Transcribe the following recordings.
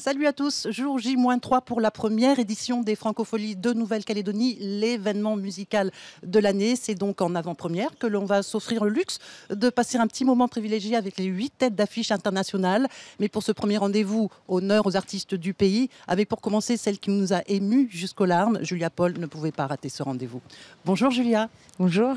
Salut à tous, jour J-3 pour la première édition des Francopholies de Nouvelle-Calédonie, l'événement musical de l'année. C'est donc en avant-première que l'on va s'offrir le luxe de passer un petit moment privilégié avec les 8 têtes d'affiche internationales. Mais pour ce premier rendez-vous, honneur aux artistes du pays, avec pour commencer celle qui nous a émus jusqu'aux larmes. Julia Paul ne pouvait pas rater ce rendez-vous. Bonjour Julia. Bonjour.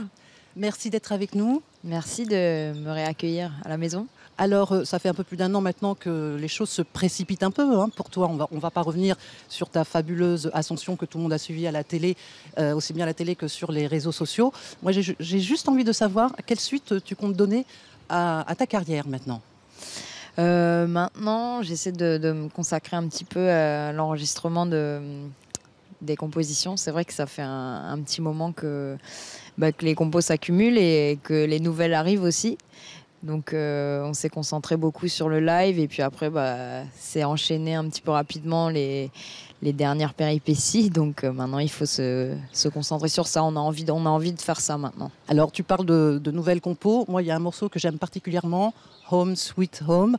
Merci d'être avec nous. Merci de me réaccueillir à la maison. Alors, ça fait un peu plus d'1 an maintenant que les choses se précipitent un peu pour toi. On va pas revenir sur ta fabuleuse ascension que tout le monde a suivie à la télé, aussi bien à la télé que sur les réseaux sociaux. Moi, j'ai juste envie de savoir quelle suite tu comptes donner à ta carrière maintenant. Maintenant, j'essaie de me consacrer un petit peu à l'enregistrement des compositions. C'est vrai que ça fait un petit moment que les compos s'accumulent et que les nouvelles arrivent aussi. Donc on s'est concentré beaucoup sur le live et puis après c'est enchaîné un petit peu rapidement les dernières péripéties. Donc maintenant il faut se concentrer sur ça. On a envie de faire ça maintenant. Alors tu parles de nouvelles compos. Moi il y a un morceau que j'aime particulièrement, Home Sweet Home,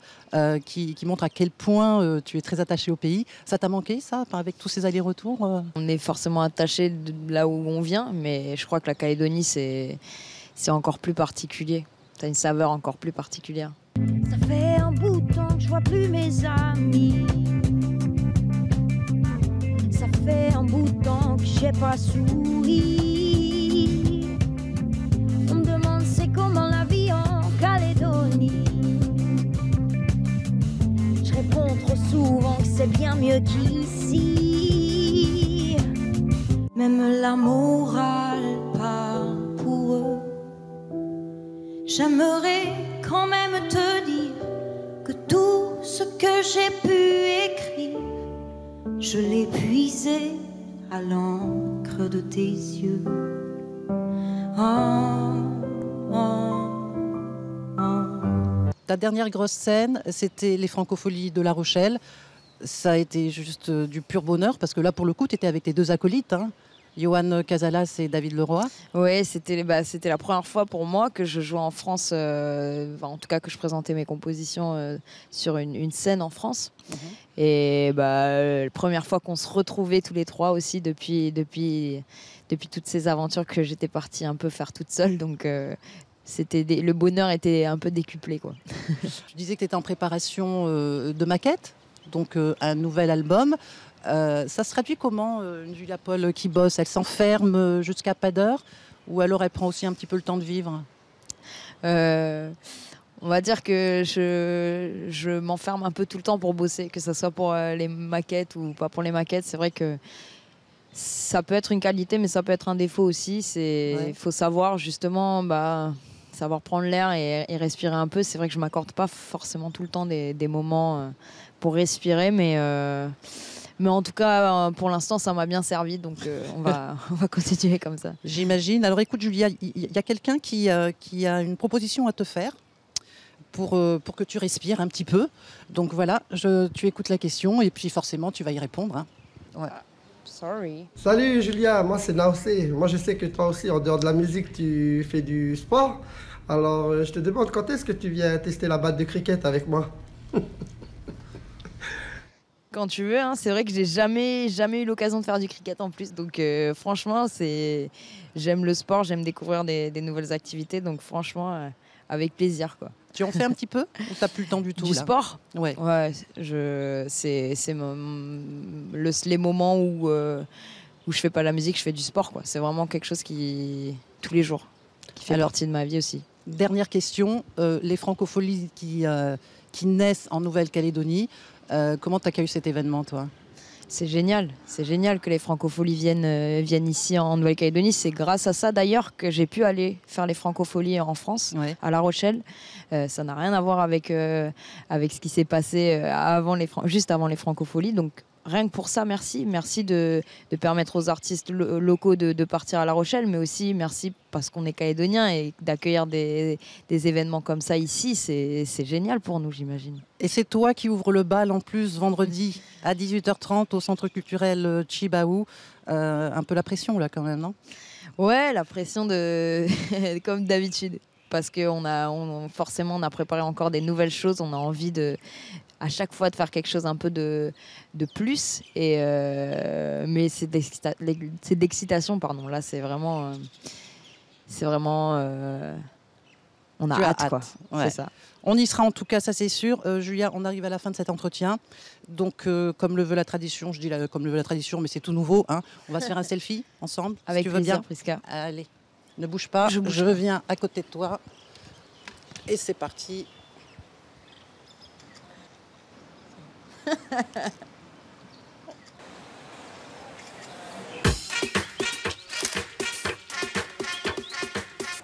qui montre à quel point tu es très attaché au pays. Ça t'a manqué ça, avec tous ces allers-retours On est forcément attaché de là où on vient, mais je crois que la Calédonie c'est encore plus particulier. T'as une saveur encore plus particulière. Ça fait un bout de temps que je vois plus mes amis. Ça fait un bout de temps que j'ai pas souri. On me demande c'est comment la vie en Calédonie. Je réponds trop souvent que c'est bien mieux qu'ici. Même la morale part pour eux. J'aimerais quand même te dire que tout ce que j'ai pu écrire, je l'ai puisé à l'encre de tes yeux. Ta dernière grosse scène, c'était les Francopholies de La Rochelle. Ça a été juste du pur bonheur, parce que là, pour le coup, tu étais avec tes 2 acolytes, Yoann Casalas et David Leroy. Oui, c'était la première fois pour moi que je jouais en France, en tout cas que je présentais mes compositions sur une scène en France. Et la première fois qu'on se retrouvait tous les trois aussi depuis toutes ces aventures que j'étais partie un peu faire toute seule. Donc le bonheur était un peu décuplé, quoi. Je disais que tu étais en préparation de maquette, donc un nouvel album. Ça se traduit comment, une Julia Paul qui bosse? Elle s'enferme jusqu'à pas d'heure, ou alors elle prend aussi un petit peu le temps de vivre? On va dire que je m'enferme un peu tout le temps pour bosser, que ce soit pour les maquettes ou pas pour les maquettes. C'est vrai que ça peut être une qualité, mais ça peut être un défaut aussi. Il faut savoir justement savoir prendre l'air et respirer un peu. C'est vrai que je m'accorde pas forcément tout le temps des moments pour respirer, mais en tout cas, pour l'instant, ça m'a bien servi, donc on va continuer comme ça. J'imagine. Alors écoute Julia, il y a quelqu'un qui a une proposition à te faire pour que tu respires un petit peu. Donc voilà, tu écoutes la question et puis forcément tu vas y répondre. Ouais. Sorry. Salut Julia, moi c'est Naossé. Moi je sais que toi aussi, en dehors de la musique, tu fais du sport. Alors je te demande quand est-ce que tu viens tester la batte de cricket avec moi? Quand tu veux, c'est vrai que j'ai jamais eu l'occasion de faire du cricket en plus. Donc franchement, j'aime le sport, j'aime découvrir des nouvelles activités. Donc franchement, avec plaisir, quoi. Tu en fais un petit peu ou t'as plus le temps du tout? Du sport? Ouais. C'est les moments où je fais pas la musique, je fais du sport, quoi. C'est vraiment quelque chose qui tous les jours, qui fait partie de ma vie aussi. Dernière question, les Francopholies qui naissent en Nouvelle-Calédonie. Comment tu accueilles cet événement, toi? C'est génial que les Francopholies viennent ici en Nouvelle-Calédonie. C'est grâce à ça d'ailleurs que j'ai pu aller faire les Francopholies en France, à La Rochelle. Ça n'a rien à voir avec ce qui s'est passé juste avant les Francopholies. Donc rien que pour ça, merci de permettre aux artistes locaux de partir à La Rochelle, mais aussi merci parce qu'on est calédoniens et d'accueillir des événements comme ça ici, c'est génial pour nous, j'imagine. Et c'est toi qui ouvre le bal en plus vendredi à 18h30 au centre culturel Chibaou. Un peu la pression là quand même, non? Ouais, la pression comme d'habitude. Parce qu'on forcément on a préparé encore des nouvelles choses, on a envie à chaque fois de faire quelque chose un peu de plus. Mais c'est d'excitation, pardon. Là, c'est vraiment... on a Tu as hâte, quoi. Ouais. C'est ça. On y sera en tout cas, ça c'est sûr. Julia, on arrive à la fin de cet entretien. Donc, comme le veut la tradition, je dis comme le veut la tradition, mais c'est tout nouveau. Hein. On va se faire un selfie ensemble, Avec si tu veux plaisir, bien. Prisca. Allez, ne bouge pas. Je bouge pas. viens à côté de toi. Et c'est parti.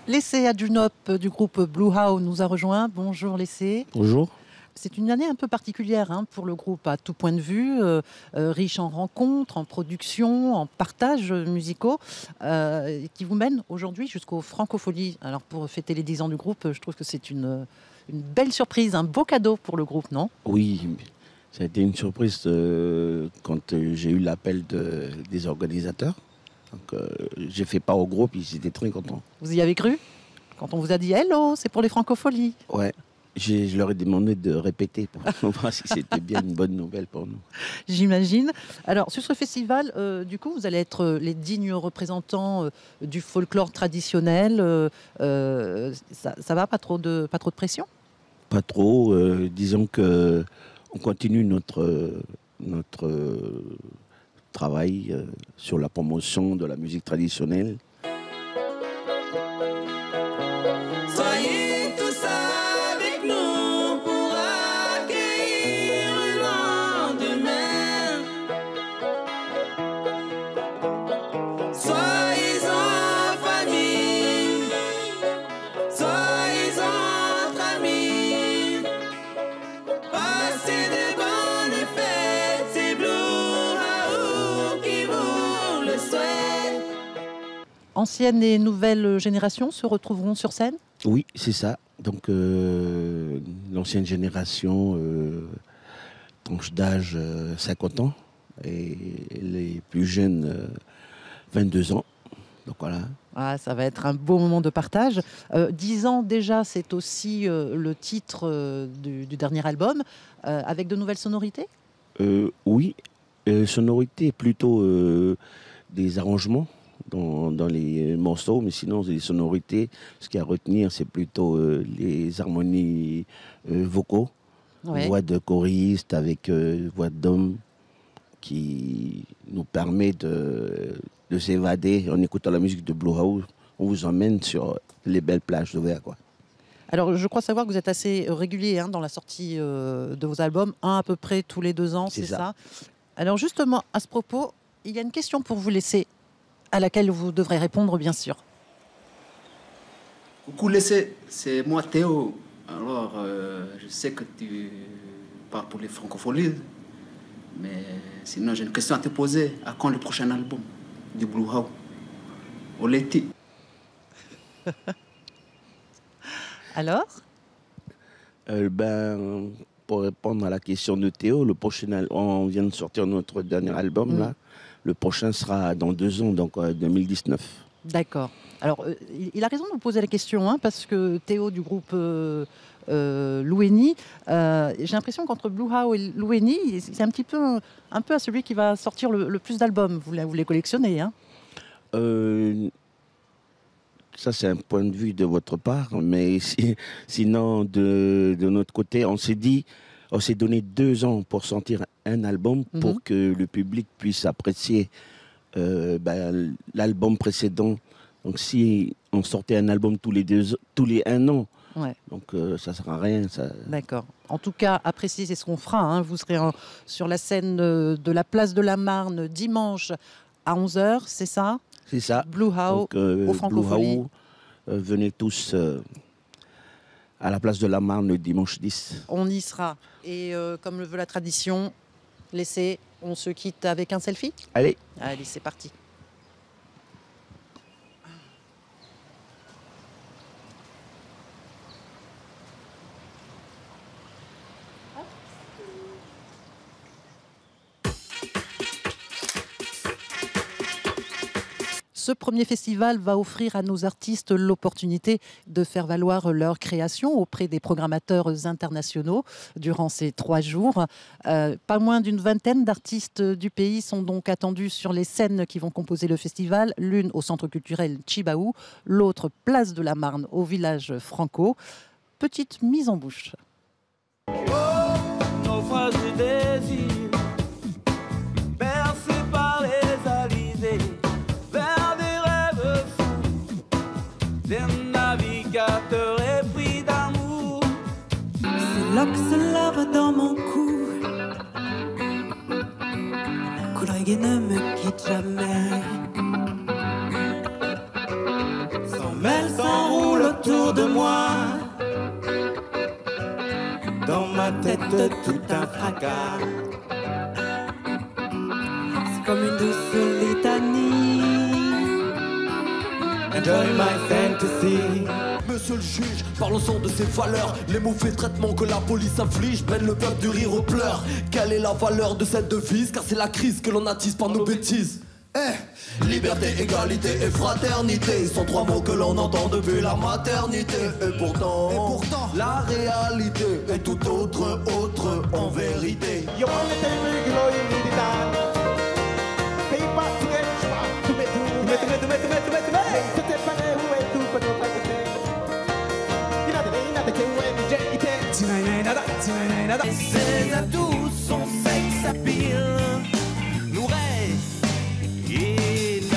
L'essai Adjunop du groupe Blue How nous a rejoint. Bonjour l'essai. Bonjour. C'est une année un peu particulière pour le groupe à tout point de vue, riche en rencontres, en production, en partages musicaux, qui vous mène aujourd'hui jusqu'aux Francopholies. Alors pour fêter les 10 ans du groupe, je trouve que c'est une belle surprise, un beau cadeau pour le groupe, non? Oui, ça a été une surprise quand j'ai eu l'appel des organisateurs. Donc, j'ai fait part au groupe, ils étaient très contents. Vous y avez cru? Quand on vous a dit « Hello, c'est pour les Francopholies ». Ouais, je leur ai demandé de répéter pour voir si c'était bien une bonne nouvelle pour nous. J'imagine. Alors, sur ce festival, du coup, vous allez être les dignes représentants du folklore traditionnel. Ça va, pas trop de pression? Pas trop, disons que on continue notre travail sur la promotion de la musique traditionnelle. Soyez tous avec nous pour accueillir le lendemain. Soyez en famille, soyez entre amis. Passez de bonnes fêtes, c'est Blue How qui vous le souhaite. Ancienne et nouvelle génération se retrouveront sur scène? Oui, c'est ça. Donc, l'ancienne génération, tranche d'âge 50 ans, et les plus jeunes, 22 ans. Donc voilà. Ah, ça va être un beau moment de partage. 10 ans déjà, c'est aussi le titre du dernier album, avec de nouvelles sonorités? Oui, sonorité plutôt des arrangements dans les morceaux, mais sinon les sonorités, ce qu'il y a à retenir, c'est plutôt les harmonies vocaux, Ouais. voix de choriste avec voix d'homme, qui nous permet de s'évader en écoutant la musique de Blue How. On vous emmène sur les belles plages de Verre, quoi. Alors, je crois savoir que vous êtes assez régulier dans la sortie de vos albums, un à peu près tous les 2 ans, c'est ça. Alors, justement, à ce propos, il y a une question pour vous laisser, à laquelle vous devrez répondre, bien sûr. Coucou Laissé, c'est moi Théo. Alors, je sais que tu parles pour les Francopholies, mais sinon j'ai une question à te poser. À quand le prochain album du Blue How? Oleti. Alors? Pour répondre à la question de Théo, le prochain on vient de sortir notre dernier album, là. Le prochain sera dans 2 ans, donc 2019. D'accord. Alors, il a raison de vous poser la question, parce que Théo du groupe Loueni, j'ai l'impression qu'entre Blue How et Loueni, c'est un peu à celui qui va sortir le plus d'albums. Vous les collectionnez, hein? Ça, c'est un point de vue de votre part, mais sinon, de notre côté, on s'est donné 2 ans pour sortir un album pour que le public puisse apprécier l'album précédent. Donc, si on sortait un album tous les 1 an, Ouais. donc ça ne sert à rien. D'accord. En tout cas, appréciez, c'est ce qu'on fera. Vous serez sur la scène de la place de la Marne dimanche à 11h, c'est ça? C'est ça. Blue How, Donc, au Francopholies. Blue How, venez tous à la place de la Marne le dimanche 10. On y sera. Et comme le veut la tradition, on se quitte avec un selfie? Allez. Allez, c'est parti. Ce premier festival va offrir à nos artistes l'opportunité de faire valoir leur création auprès des programmateurs internationaux durant ces 3 jours. Pas moins d'une vingtaine d'artistes du pays sont donc attendus sur les scènes qui vont composer le festival, l'une au centre culturel Chibaou, l'autre place de la Marne au village Franco. Petite mise en bouche. Naufrage du désir, bercé par les alizés, vers des rêves fous, des navigateurs épris d'amour. C'est là que se lave dans mon cou. Coup de reggae ne me quitte jamais. Son mêle s'enroule autour de moi. Dans ma tête, tout un fracas. C'est comme une douce litanie. Enjoy my fantasy. Monsieur le juge, parlons de ses valeurs. Les mauvais traitements que la police inflige mènent le peuple du rire aux pleurs. Quelle est la valeur de cette devise? Car c'est la crise que l'on attise par nos bêtises. Liberté, égalité et fraternité sont 3 mots que l'on entend depuis la maternité. Et pourtant, la réalité est tout autre en vérité. Ses atouts, son sexe à pile nous reste inaccessible.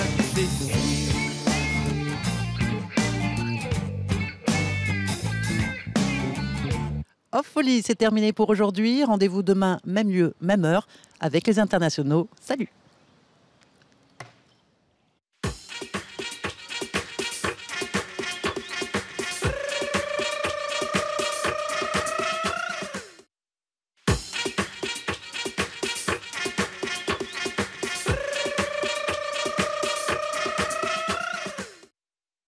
Off Folie, c'est terminé pour aujourd'hui. Rendez-vous demain, même lieu, même heure, avec les internationaux. Salut!